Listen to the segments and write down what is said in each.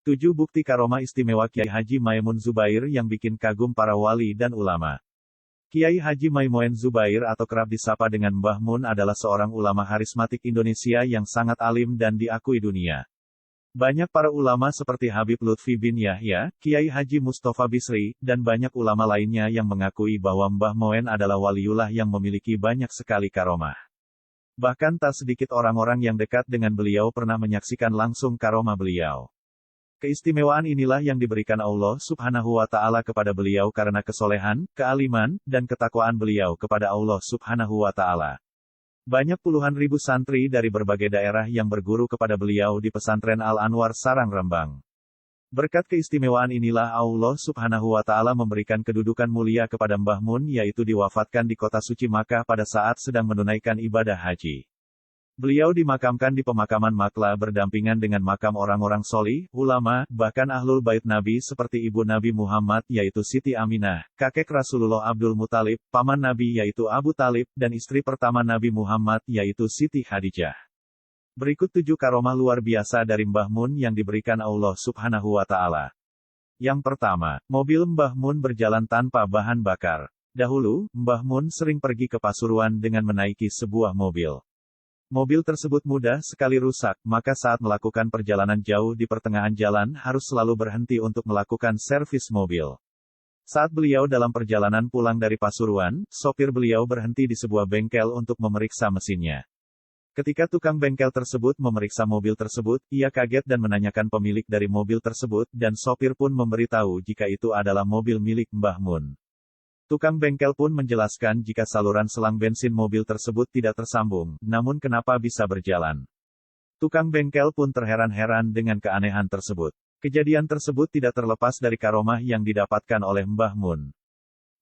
7 Bukti karomah istimewa Kiai Haji Maimun Zubair yang bikin kagum para wali dan ulama. Kiai Haji Maimun Zubair atau kerap disapa dengan Mbah Mun adalah seorang ulama harismatik Indonesia yang sangat alim dan diakui dunia. Banyak para ulama seperti Habib Lutfi bin Yahya, Kiai Haji Mustafa Bisri, dan banyak ulama lainnya yang mengakui bahwa Mbah Mun adalah waliullah yang memiliki banyak sekali karomah. Bahkan tak sedikit orang-orang yang dekat dengan beliau pernah menyaksikan langsung karomah beliau. Keistimewaan inilah yang diberikan Allah Subhanahu wa Ta'ala kepada beliau karena kesolehan, kealiman, dan ketakwaan beliau kepada Allah Subhanahu wa Ta'ala. Banyak puluhan ribu santri dari berbagai daerah yang berguru kepada beliau di pesantren Al-Anwar Sarang Rembang. Berkat keistimewaan inilah Allah Subhanahu wa Ta'ala memberikan kedudukan mulia kepada Mbah Mun, yaitu diwafatkan di kota suci Makkah pada saat sedang menunaikan ibadah haji. Beliau dimakamkan di pemakaman Makla berdampingan dengan makam orang-orang solih, ulama, bahkan ahlul bait Nabi seperti ibu Nabi Muhammad yaitu Siti Aminah, kakek Rasulullah Abdul Muthalib, paman Nabi yaitu Abu Talib, dan istri pertama Nabi Muhammad yaitu Siti Khadijah. Berikut 7 karomah luar biasa dari Mbah Mun yang diberikan Allah Subhanahu wa Ta'ala. Yang pertama, mobil Mbah Mun berjalan tanpa bahan bakar. Dahulu, Mbah Mun sering pergi ke Pasuruan dengan menaiki sebuah mobil. Mobil tersebut mudah sekali rusak, maka saat melakukan perjalanan jauh di pertengahan jalan harus selalu berhenti untuk melakukan servis mobil. Saat beliau dalam perjalanan pulang dari Pasuruan, sopir beliau berhenti di sebuah bengkel untuk memeriksa mesinnya. Ketika tukang bengkel tersebut memeriksa mobil tersebut, ia kaget dan menanyakan pemilik dari mobil tersebut, dan sopir pun memberitahu jika itu adalah mobil milik Mbah Mun. Tukang bengkel pun menjelaskan jika saluran selang bensin mobil tersebut tidak tersambung, namun kenapa bisa berjalan. Tukang bengkel pun terheran-heran dengan keanehan tersebut. Kejadian tersebut tidak terlepas dari karomah yang didapatkan oleh Mbah Mun.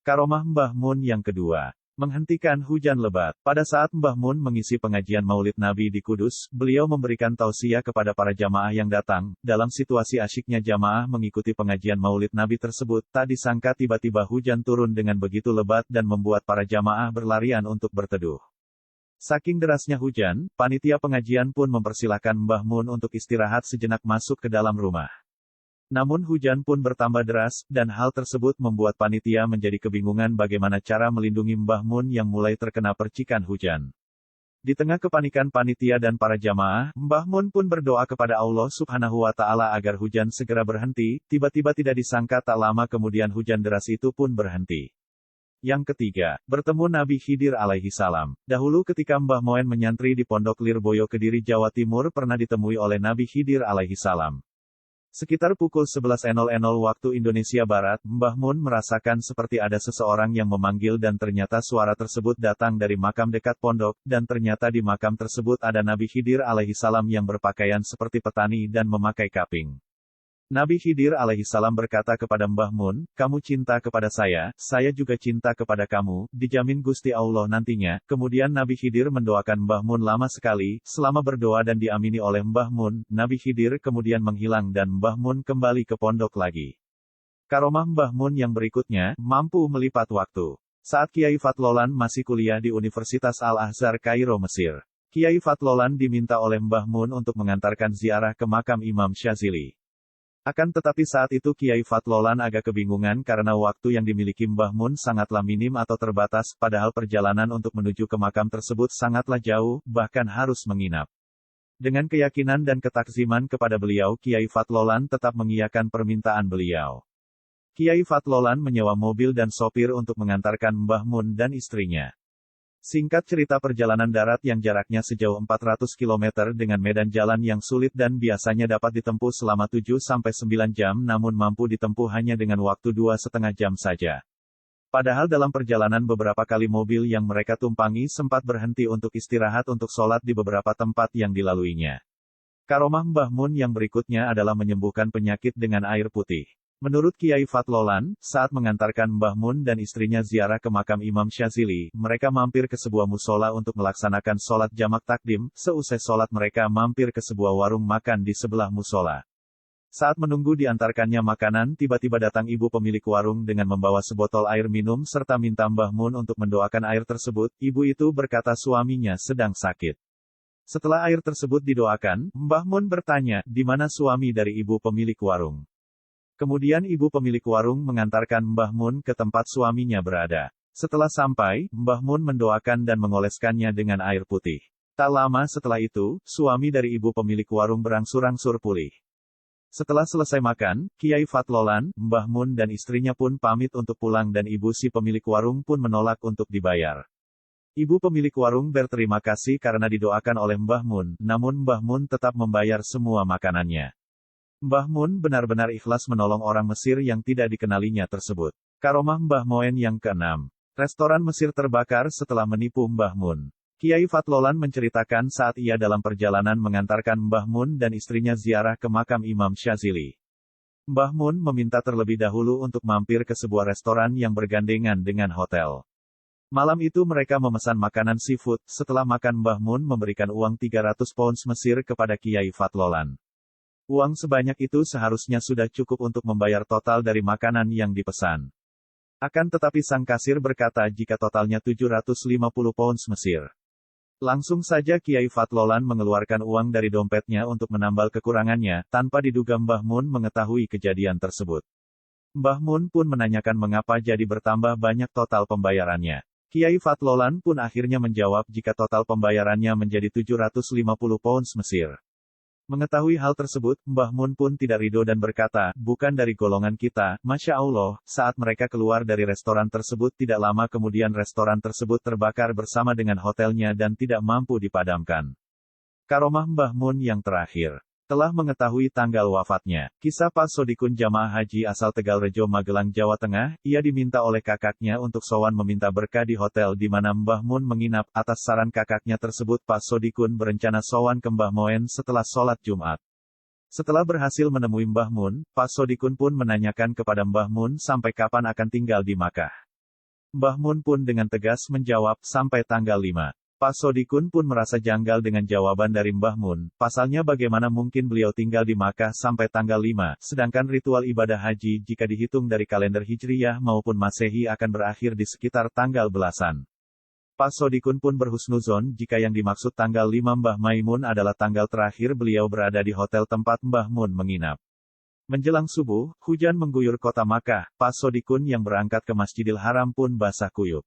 Karomah Mbah Mun yang kedua. Menghentikan hujan lebat. Pada saat Mbah Mun mengisi pengajian Maulid Nabi di Kudus, beliau memberikan tausiah kepada para jamaah yang datang. Dalam situasi asyiknya jamaah mengikuti pengajian Maulid Nabi tersebut, tak disangka tiba-tiba hujan turun dengan begitu lebat dan membuat para jamaah berlarian untuk berteduh. Saking derasnya hujan, panitia pengajian pun mempersilahkan Mbah Mun untuk istirahat sejenak masuk ke dalam rumah. Namun hujan pun bertambah deras, dan hal tersebut membuat panitia menjadi kebingungan bagaimana cara melindungi Mbah Mun yang mulai terkena percikan hujan. Di tengah kepanikan panitia dan para jamaah, Mbah Mun pun berdoa kepada Allah Subhanahu wa Ta'ala agar hujan segera berhenti. Tiba-tiba tidak disangka tak lama kemudian hujan deras itu pun berhenti. Yang ketiga, bertemu Nabi Khidir alaihi salam. Dahulu ketika Mbah Mun menyantri di Pondok Lirboyo Kediri Jawa Timur pernah ditemui oleh Nabi Khidir alaihi salam. Sekitar pukul 11.00 waktu Indonesia Barat, Mbah Mun merasakan seperti ada seseorang yang memanggil dan ternyata suara tersebut datang dari makam dekat pondok, dan ternyata di makam tersebut ada Nabi Khidir alaihi salam yang berpakaian seperti petani dan memakai kaping. Nabi Khidir alaihi salam berkata kepada Mbah Mun, "Kamu cinta kepada saya juga cinta kepada kamu, dijamin Gusti Allah nantinya." Kemudian Nabi Khidir mendoakan Mbah Mun lama sekali. Selama berdoa dan diamini oleh Mbah Mun, Nabi Khidir kemudian menghilang dan Mbah Mun kembali ke pondok lagi. Karomah Mbah Mun yang berikutnya, mampu melipat waktu. Saat Kiai Fatlolan masih kuliah di Universitas Al-Azhar Kairo, Mesir, Kiai Fatlolan diminta oleh Mbah Mun untuk mengantarkan ziarah ke makam Imam Syazili. Akan tetapi saat itu Kiai Fatlolan agak kebingungan karena waktu yang dimiliki Mbah Mun sangatlah minim atau terbatas, padahal perjalanan untuk menuju ke makam tersebut sangatlah jauh, bahkan harus menginap. Dengan keyakinan dan ketakziman kepada beliau, Kiai Fatlolan tetap mengiyakan permintaan beliau. Kiai Fatlolan menyewa mobil dan sopir untuk mengantarkan Mbah Mun dan istrinya. Singkat cerita, perjalanan darat yang jaraknya sejauh 400 km dengan medan jalan yang sulit dan biasanya dapat ditempuh selama 7-9 jam namun mampu ditempuh hanya dengan waktu 2,5 jam saja. Padahal dalam perjalanan beberapa kali mobil yang mereka tumpangi sempat berhenti untuk istirahat untuk sholat di beberapa tempat yang dilaluinya. Karomah Mbah Mun yang berikutnya adalah menyembuhkan penyakit dengan air putih. Menurut Kiai Fatlolan, saat mengantarkan Mbah Mun dan istrinya ziarah ke makam Imam Syazili, mereka mampir ke sebuah musola untuk melaksanakan sholat jamak takdim. Seusai sholat mereka mampir ke sebuah warung makan di sebelah musola. Saat menunggu diantarkannya makanan, tiba-tiba datang ibu pemilik warung dengan membawa sebotol air minum serta minta Mbah Mun untuk mendoakan air tersebut. Ibu itu berkata suaminya sedang sakit. Setelah air tersebut didoakan, Mbah Mun bertanya, di mana suami dari ibu pemilik warung. Kemudian ibu pemilik warung mengantarkan Mbah Mun ke tempat suaminya berada. Setelah sampai, Mbah Mun mendoakan dan mengoleskannya dengan air putih. Tak lama setelah itu, suami dari ibu pemilik warung berangsur-angsur pulih. Setelah selesai makan, Kiai Fatlolan, Mbah Mun dan istrinya pun pamit untuk pulang dan ibu si pemilik warung pun menolak untuk dibayar. Ibu pemilik warung berterima kasih karena didoakan oleh Mbah Mun, namun Mbah Mun tetap membayar semua makanannya. Mbah Mun benar-benar ikhlas menolong orang Mesir yang tidak dikenalinya tersebut. Karomah Mbah Moen yang ke-6. Restoran Mesir terbakar setelah menipu Mbah Mun. Kiai Fatlolan menceritakan saat ia dalam perjalanan mengantarkan Mbah Mun dan istrinya ziarah ke makam Imam Syazili. Mbah Mun meminta terlebih dahulu untuk mampir ke sebuah restoran yang bergandengan dengan hotel. Malam itu mereka memesan makanan seafood, setelah makan Mbah Mun memberikan uang 300 pounds Mesir kepada Kiai Fatlolan. Uang sebanyak itu seharusnya sudah cukup untuk membayar total dari makanan yang dipesan. Akan tetapi sang kasir berkata jika totalnya 750 pounds Mesir. Langsung saja Kiai Fatlolan mengeluarkan uang dari dompetnya untuk menambal kekurangannya, tanpa diduga Mbah Mun mengetahui kejadian tersebut. Mbah Mun pun menanyakan mengapa jadi bertambah banyak total pembayarannya. Kiai Fatlolan pun akhirnya menjawab jika total pembayarannya menjadi 750 pounds Mesir. Mengetahui hal tersebut, Mbah Mun pun tidak ridho dan berkata, bukan dari golongan kita, Masya Allah. Saat mereka keluar dari restoran tersebut tidak lama kemudian restoran tersebut terbakar bersama dengan hotelnya dan tidak mampu dipadamkan. Karomah Mbah Mun yang terakhir. Telah mengetahui tanggal wafatnya. Kisah Pak Sodikun jamaah haji asal Tegalrejo Magelang Jawa Tengah, ia diminta oleh kakaknya untuk sowan meminta berkah di hotel di mana Mbah Mun menginap. Atas saran kakaknya tersebut Pak Sodikun berencana sowan ke Mbah Moen setelah sholat Jumat. Setelah berhasil menemui Mbah Mun, Pak Sodikun pun menanyakan kepada Mbah Mun sampai kapan akan tinggal di Makkah. Mbah Mun pun dengan tegas menjawab, sampai tanggal 5. Pak Sodikun pun merasa janggal dengan jawaban dari Mbah Mun, pasalnya bagaimana mungkin beliau tinggal di Makkah sampai tanggal 5, sedangkan ritual ibadah haji jika dihitung dari kalender Hijriyah maupun Masehi akan berakhir di sekitar tanggal belasan. Pak Sodikun pun berhusnuzon jika yang dimaksud tanggal 5 Mbah Maimun adalah tanggal terakhir beliau berada di hotel tempat Mbah Mun menginap. Menjelang subuh, hujan mengguyur kota Makkah, Pak Sodikun yang berangkat ke Masjidil Haram pun basah kuyup.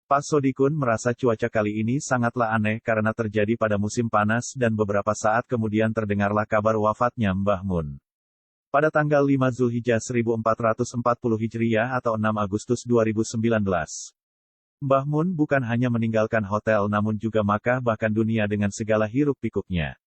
Pak Sodikun merasa cuaca kali ini sangatlah aneh karena terjadi pada musim panas dan beberapa saat kemudian terdengarlah kabar wafatnya Mbah Mun. Pada tanggal 5 Zulhijjah 1440 Hijriyah atau 6 Agustus 2019. Mbah Mun bukan hanya meninggalkan hotel namun juga Makkah bahkan dunia dengan segala hiruk pikuknya.